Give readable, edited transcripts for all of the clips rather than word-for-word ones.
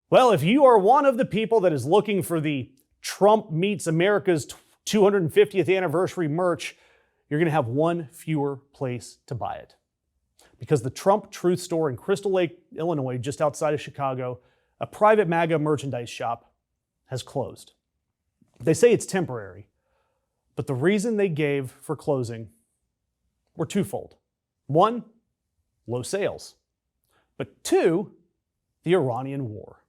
Well, if you are one of the people that is looking for the Trump meets America's 250th anniversary merch, you're going to have one fewer place to buy it. Because the Trump Truth Store in Crystal Lake, Illinois, just outside of Chicago, a private MAGA merchandise shop, has closed. They say it's temporary, but the reason they gave for closing were twofold. One, low sales. But two, the Iranian war.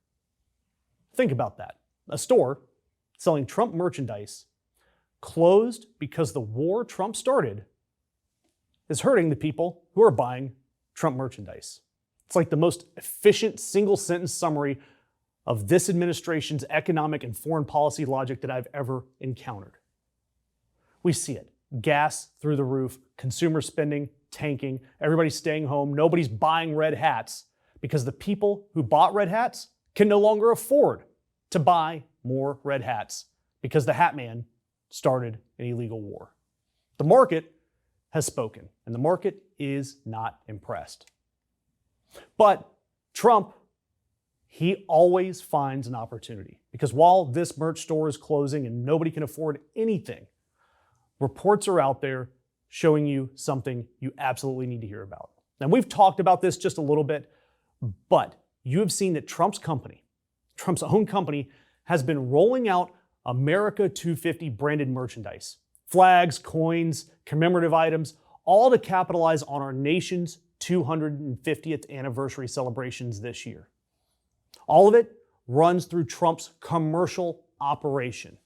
Think about that. A store selling Trump merchandise closed because the war Trump started is hurting the people who are buying Trump merchandise. It's like the most efficient single-sentence summary of this administration's economic and foreign policy logic that I've ever encountered. We see it. Gas through the roof, consumer spending tanking, everybody's staying home, nobody's buying red hats because the people who bought red hats can no longer afford to buy more red hats because the hat man started an illegal war. The market has spoken, and the market is not impressed. But Trump, he always finds an opportunity because while this merch store is closing and nobody can afford anything, reports are out there showing you something you absolutely need to hear about. And we've talked about this just a little bit, but you have seen that Trump's own company, has been rolling out America 250 branded merchandise. Flags, coins, commemorative items, all to capitalize on our nation's 250th anniversary celebrations this year. All of it runs through Trump's commercial operation.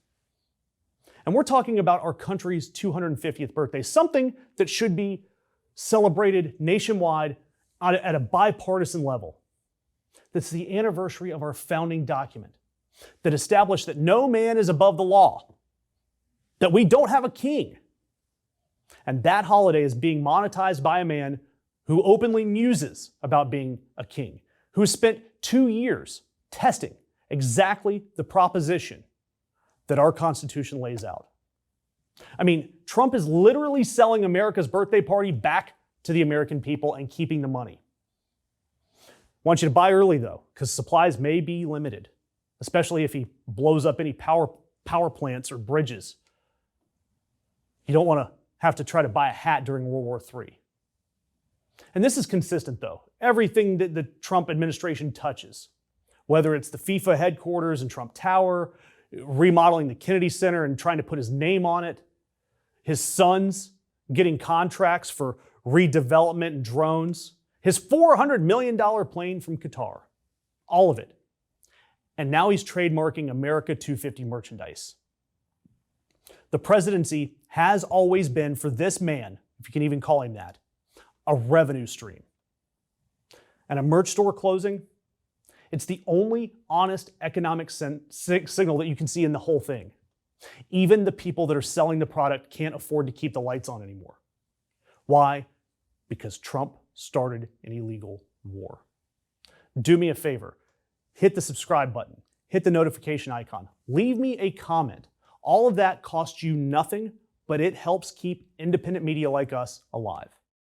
And we're talking about our country's 250th birthday, something that should be celebrated nationwide at a bipartisan level. That's the anniversary of our founding document that established that no man is above the law, that we don't have a king. And that holiday is being monetized by a man who openly muses about being a king, who spent 2 years testing exactly the proposition that our Constitution lays out. I mean, Trump is literally selling America's birthday party back to the American people and keeping the money. I want you to buy early, though, because supplies may be limited, especially if he blows up any power plants or bridges. You don't want to have to try to buy a hat during World War III. And this is consistent, though. Everything that the Trump administration touches, whether it's the FIFA headquarters and Trump Tower, remodeling the Kennedy Center and trying to put his name on it, his sons getting contracts for redevelopment and drones, his $400 million plane from Qatar, all of it. And now he's trademarking America 250 merchandise. The presidency has always been, for this man, if you can even call him that, a revenue stream. And a merch store closing, it's the only honest economic signal that you can see in the whole thing. Even the people that are selling the product can't afford to keep the lights on anymore. Why? Because Trump started an illegal war. Do me a favor. Hit the subscribe button. Hit the notification icon. Leave me a comment. All of that costs you nothing, but it helps keep independent media like us alive.